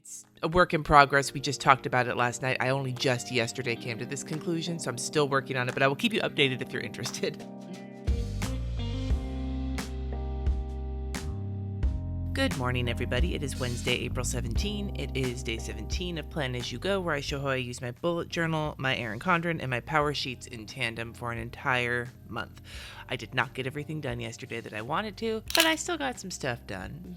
It's a work in progress. We just talked about it last night. I only just yesterday came to this conclusion, so I'm still working on it, but I will keep you updated if you're interested. Good morning, everybody. It is Wednesday, April 17. It is day 17 of Plan As You Go, where I show how I use my bullet journal, my Erin Condren, and my power sheets in tandem for an entire month. I did not get everything done yesterday that I wanted to, but I still got some stuff done.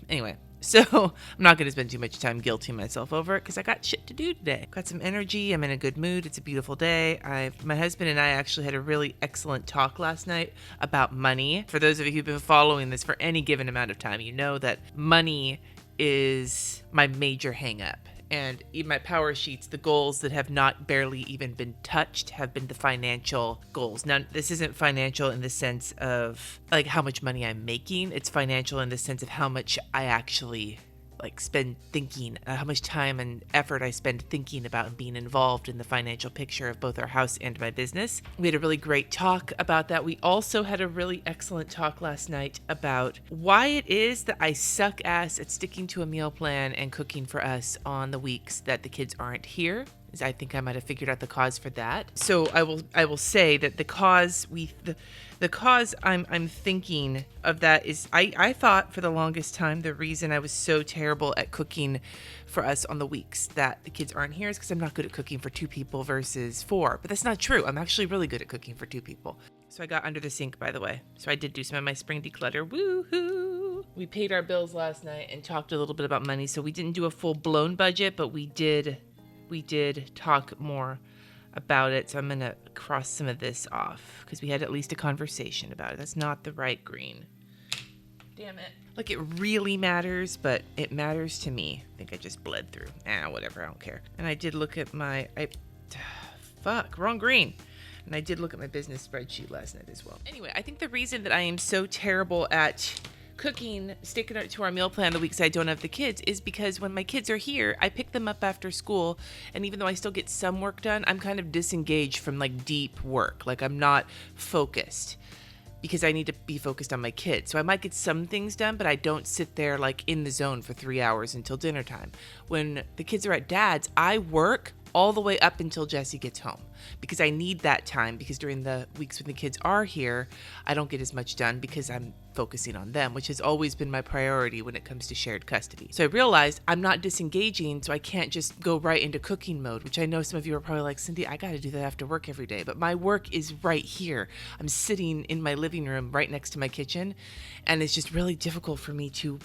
Anyway, so I'm not going to spend too much time guilting myself over it because I got shit to do today. Got some energy. I'm in a good mood. It's a beautiful day. My husband and I actually had a really excellent talk last night about money. For those of you who've been following this for any given amount of time, you know that money is my major hang up. And in my power sheets, the goals that have not barely even been touched have been the financial goals. Now, this isn't financial in the sense of like how much money I'm making. It's financial in the sense of how much I actually spend thinking, how much time and effort I spend thinking about and being involved in the financial picture of both our house and my business. We had a really great talk about that. We also had a really excellent talk last night about why it is that I suck ass at sticking to a meal plan and cooking for us on the weeks that the kids aren't here. I think I might have figured out the cause for that. So I will say that the cause I'm thinking of that is I thought for the longest time the reason I was so terrible at cooking for us on the weeks that the kids aren't here is because I'm not good at cooking for 2 people versus 4. But that's not true. I'm actually really good at cooking for 2 people. So I got under the sink, by the way. So I did do some of my spring declutter. Woohoo! We paid our bills last night and talked a little bit about money. So we didn't do a full-blown budget, but we did talk more about it. So I'm going to cross some of this off because we had at least a conversation about it. That's not the right green. Damn it. Like it really matters, but it matters to me. I think I just bled through. Whatever. I don't care. And I did look at wrong green. And I did look at my business spreadsheet last night as well. Anyway, I think the reason that I am so terrible at cooking, sticking to our meal plan the weeks I don't have the kids is because when my kids are here, I pick them up after school, and even though I still get some work done, I'm kind of disengaged from deep work. I'm not focused because I need to be focused on my kids. So I might get some things done, but I don't sit there in the zone for 3 hours until dinner time. When the kids are at dad's, I work all the way up until Jesse gets home because I need that time, because during the weeks when the kids are here, I don't get as much done because I'm focusing on them, which has always been my priority when it comes to shared custody. So I realized I'm not disengaging, so I can't just go right into cooking mode, which I know some of you are probably like, Cindy, I got to do that after work every day. But my work is right here. I'm sitting in my living room right next to my kitchen, and it's just really difficult for me to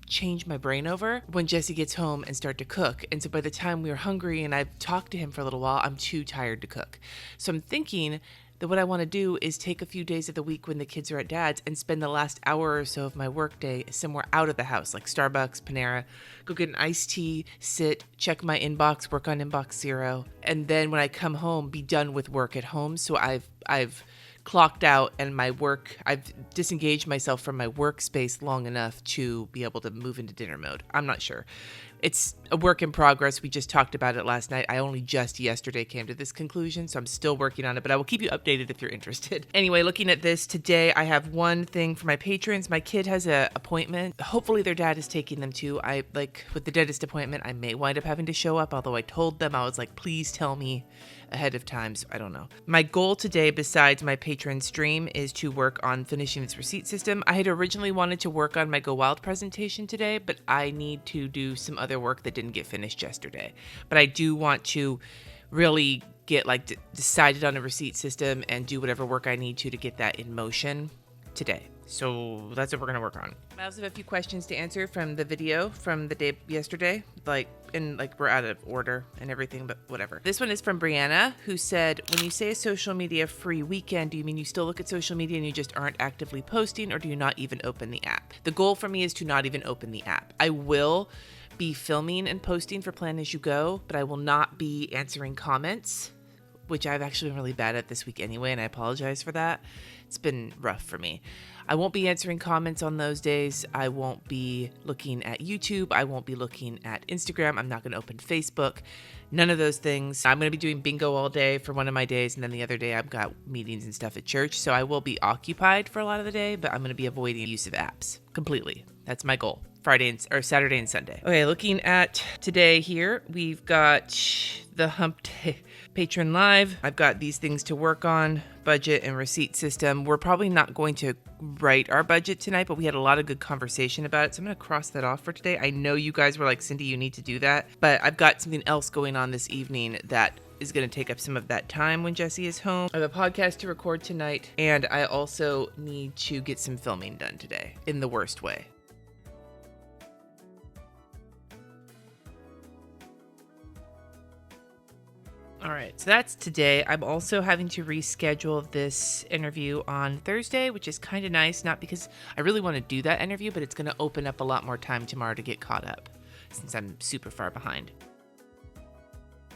change my brain over when Jesse gets home and start to cook. And so by the time we're hungry and I've talked to him for a little while, I'm too tired to cook. So I'm thinking that what I want to do is take a few days of the week when the kids are at dad's and spend the last hour or so of my work day somewhere out of the house, like Starbucks, Panera, go get an iced tea, sit, check my inbox, work on inbox 0. And then when I come home, be done with work at home. So I've clocked out and I've disengaged myself from my workspace long enough to be able to move into dinner mode. I'm not sure. It's a work in progress. We just talked about it last night. I only just yesterday came to this conclusion, so I'm still working on it, but I will keep you updated if you're interested. Anyway, looking at this today, I have one thing for my patrons. My kid has an appointment. Hopefully their dad is taking them too. With the dentist appointment, I may wind up having to show up, although I told them, I was like, please tell me ahead of time, so I don't know. My goal today, besides my patron stream, is to work on finishing this receipt system. I had originally wanted to work on my Go Wild presentation today, but I need to do some other work that didn't get finished yesterday. But I do want to really get decided on a receipt system and do whatever work I need to get that in motion today. So that's what we're going to work on. I also have a few questions to answer from the video from the day yesterday. We're out of order and everything, but whatever. This one is from Brianna, who said, when you say a social media free weekend, do you mean you still look at social media and you just aren't actively posting, or do you not even open the app? The goal for me is to not even open the app. I will be filming and posting for Plan As You Go, but I will not be answering comments, which I've actually been really bad at this week anyway, and I apologize for that. It's been rough for me. I won't be answering comments on those days. I won't be looking at YouTube. I won't be looking at Instagram. I'm not going to open Facebook. None of those things. I'm going to be doing bingo all day for one of my days, and then the other day I've got meetings and stuff at church, so I will be occupied for a lot of the day, but I'm going to be avoiding use of apps completely. That's my goal or Saturday and Sunday. Okay, looking at today here, we've got the Hump Day Patron Live. I've got these things to work on, budget and receipt system. We're probably not going to write our budget tonight, but we had a lot of good conversation about it. So I'm going to cross that off for today. I know you guys were like, Cindy, you need to do that, but I've got something else going on this evening that is going to take up some of that time when Jesse is home. I have a podcast to record tonight, and I also need to get some filming done today in the worst way. All right, so that's today. I'm also having to reschedule this interview on Thursday, which is kind of nice, not because I really want to do that interview, but it's going to open up a lot more time tomorrow to get caught up since I'm super far behind.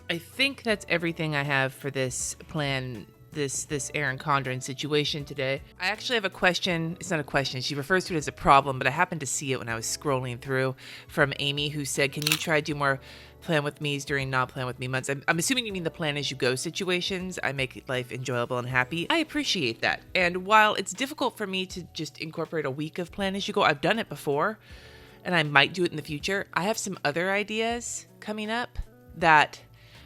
I think that's everything I have for this plan, this Erin Condren situation today. I actually have a question. It's not a question. She refers to it as a problem, but I happened to see it when I was scrolling through from Amy, who said, can you try to do more plan with me's during not plan with me months? I'm assuming you mean the plan as you go situations. I make life enjoyable and happy. I appreciate that. And while it's difficult for me to just incorporate a week of plan as you go, I've done it before and I might do it in the future. I have some other ideas coming up that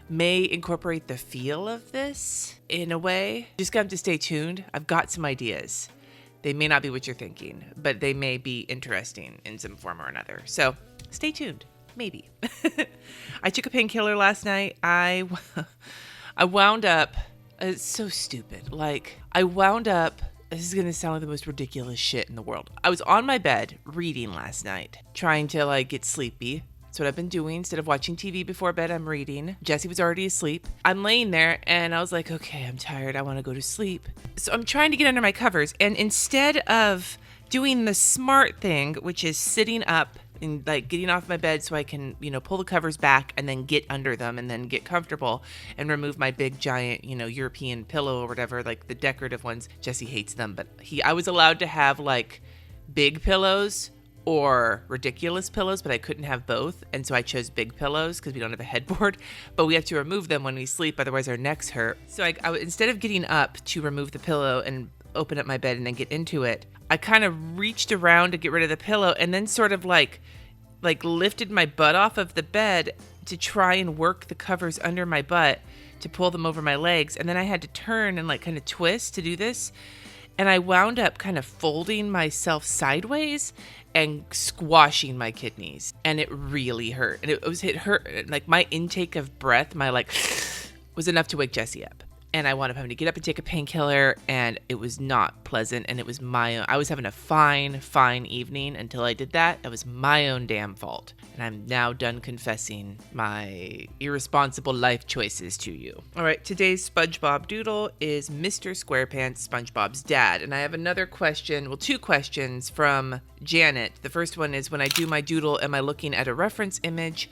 may incorporate the feel of this in a way. Just gonna have to stay tuned. I've got some ideas. They may not be what you're thinking, but they may be interesting in some form or another. So stay tuned. Maybe. I took a painkiller last night. I wound up, it's so stupid. Like, I wound up, this is going to sound like the most ridiculous shit in the world. I was on my bed reading last night, trying to like get sleepy. That's what I've been doing. Instead of watching TV before bed, I'm reading. Jesse was already asleep. I'm laying there and I was like, okay, I'm tired. I want to go to sleep. So I'm trying to get under my covers. And instead of doing the smart thing, which is sitting up and like getting off my bed so I can, pull the covers back and then get under them and then get comfortable and remove my big giant, European pillow or whatever, like the decorative ones. Jesse hates them, but I was allowed to have like big pillows or ridiculous pillows, but I couldn't have both. And so I chose big pillows because we don't have a headboard, but we have to remove them when we sleep. Otherwise our necks hurt. So I instead of getting up to remove the pillow and open up my bed and then get into it, I kind of reached around to get rid of the pillow and then sort of like lifted my butt off of the bed to try and work the covers under my butt to pull them over my legs. And then I had to turn and like kind of twist to do this. And I wound up kind of folding myself sideways and squashing my kidneys. And it really hurt. And it hurt. Like my intake of breath, was enough to wake Jesse up. And I wound up having to get up and take a painkiller, and it was not pleasant, and it was my own. I was having a fine evening until I did that. It was my own damn fault. And I'm now done confessing my irresponsible life choices to you. All right, today's SpongeBob Doodle is Mr. SquarePants, SpongeBob's dad. And I have another question, two questions from Janet. The first one is, when I do my doodle, am I looking at a reference image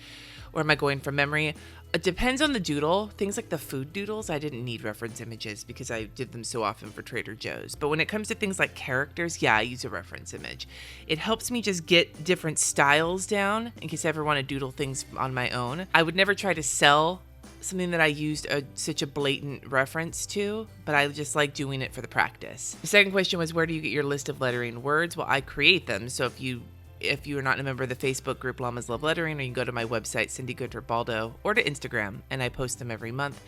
or am I going from memory? It depends on the doodle. Things like the food doodles, I didn't need reference images because I did them so often for Trader Joe's. But when it comes to things like characters, yeah, I use a reference image. It helps me just get different styles down in case I ever want to doodle things on my own. I would never try to sell something that I used such a blatant reference to, but I just like doing it for the practice. The second question was, where do you get your list of lettering words? Well, I create them. So if you are not a member of the Facebook group Llamas Love Lettering, or you can go to my website, Cindy Guentert-Baldo, or to Instagram, and I post them every month.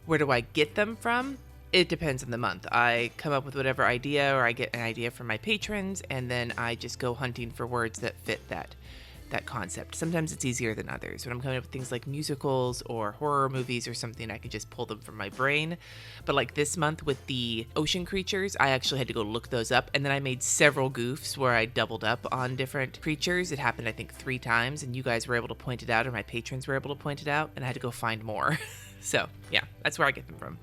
Where do I get them from? It depends on the month. I come up with whatever idea, or I get an idea from my patrons, and then I just go hunting for words that fit that concept. Sometimes it's easier than others. When I'm coming up with things like musicals or horror movies or something, I can just pull them from my brain. But like this month with the ocean creatures, I actually had to go look those up. And then I made several goofs where I doubled up on different creatures. It happened, I think, 3 times, and you guys were able to point it out, or my patrons were able to point it out, and I had to go find more. So yeah, that's where I get them from.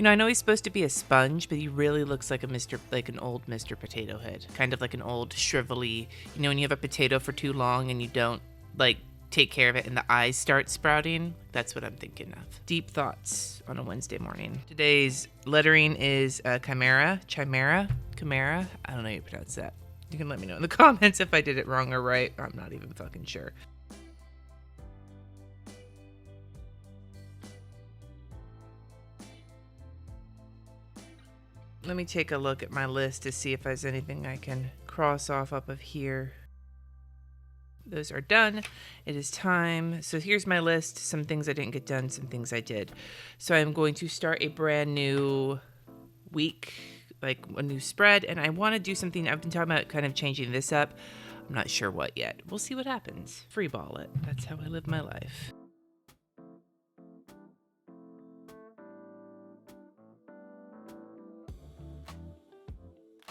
I know he's supposed to be a sponge, but he really looks like an old Mr. Potato Head. Kind of like an old shrivelly, when you have a potato for too long and you don't, take care of it and the eyes start sprouting. That's what I'm thinking of. Deep thoughts on a Wednesday morning. Today's lettering is Chimera. I don't know how you pronounce that. You can let me know in the comments if I did it wrong or right. I'm not even fucking sure. Let me take a look at my list to see if there's anything I can cross off up of here. Those are done. It is time. So here's my list. Some things I didn't get done, some things I did. So I'm going to start a brand new week, like a new spread, and I want to do something. I've been talking about kind of changing this up. I'm not sure what yet. We'll see what happens. Free ball it. That's how I live my life.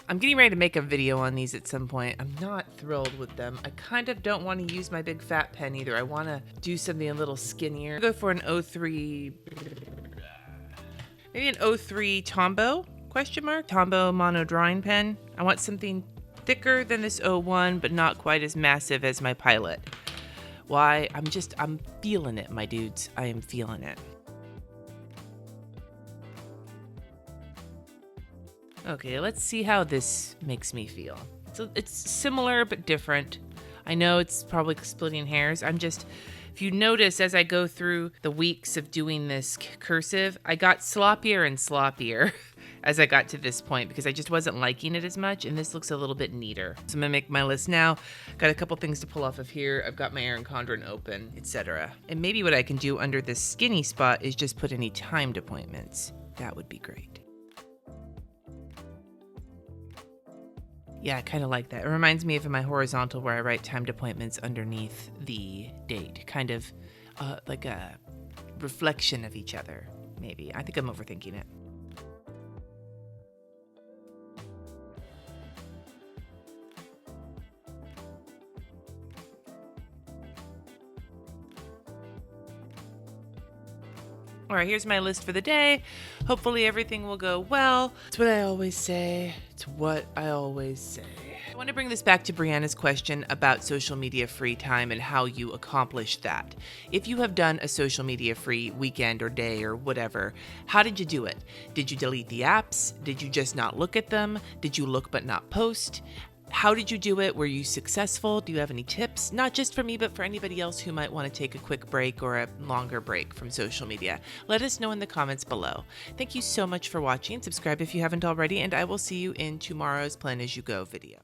I'm getting ready to make a video on these at some point. I'm not thrilled with them. I kind of don't want to use my big fat pen either. I want to do something a little skinnier. I'll go for an 03, maybe an 03 Tombow, question mark? Tombow mono drawing pen. I want something thicker than this 01, but not quite as massive as my Pilot. Why? I'm feeling it, my dudes. I am feeling it. Okay, let's see how this makes me feel. So it's similar but different. I know it's probably splitting hairs. If you notice, as I go through the weeks of doing this cursive, I got sloppier and sloppier as I got to this point because I just wasn't liking it as much, and this looks a little bit neater. So I'm gonna make my list now. Got a couple things to pull off of here. I've got my Erin Condren open, etc. And maybe what I can do under this skinny spot is just put any timed appointments. That would be great. Yeah, I kind of like that. It reminds me of my horizontal where I write timed appointments underneath the date. Kind of like a reflection of each other, maybe. I think I'm overthinking it. All right, here's my list for the day. Hopefully everything will go well. It's what I always say. It's what I always say. I want to bring this back to Brianna's question about social media free time and how you accomplish that. If you have done a social media free weekend or day or whatever, how did you do it? Did you delete the apps? Did you just not look at them? Did you look but not post? How did you do it? Were you successful? Do you have any tips? Not just for me, but for anybody else who might want to take a quick break or a longer break from social media. Let us know in the comments below. Thank you so much for watching. Subscribe if you haven't already, and I will see you in tomorrow's Plan As You Go video.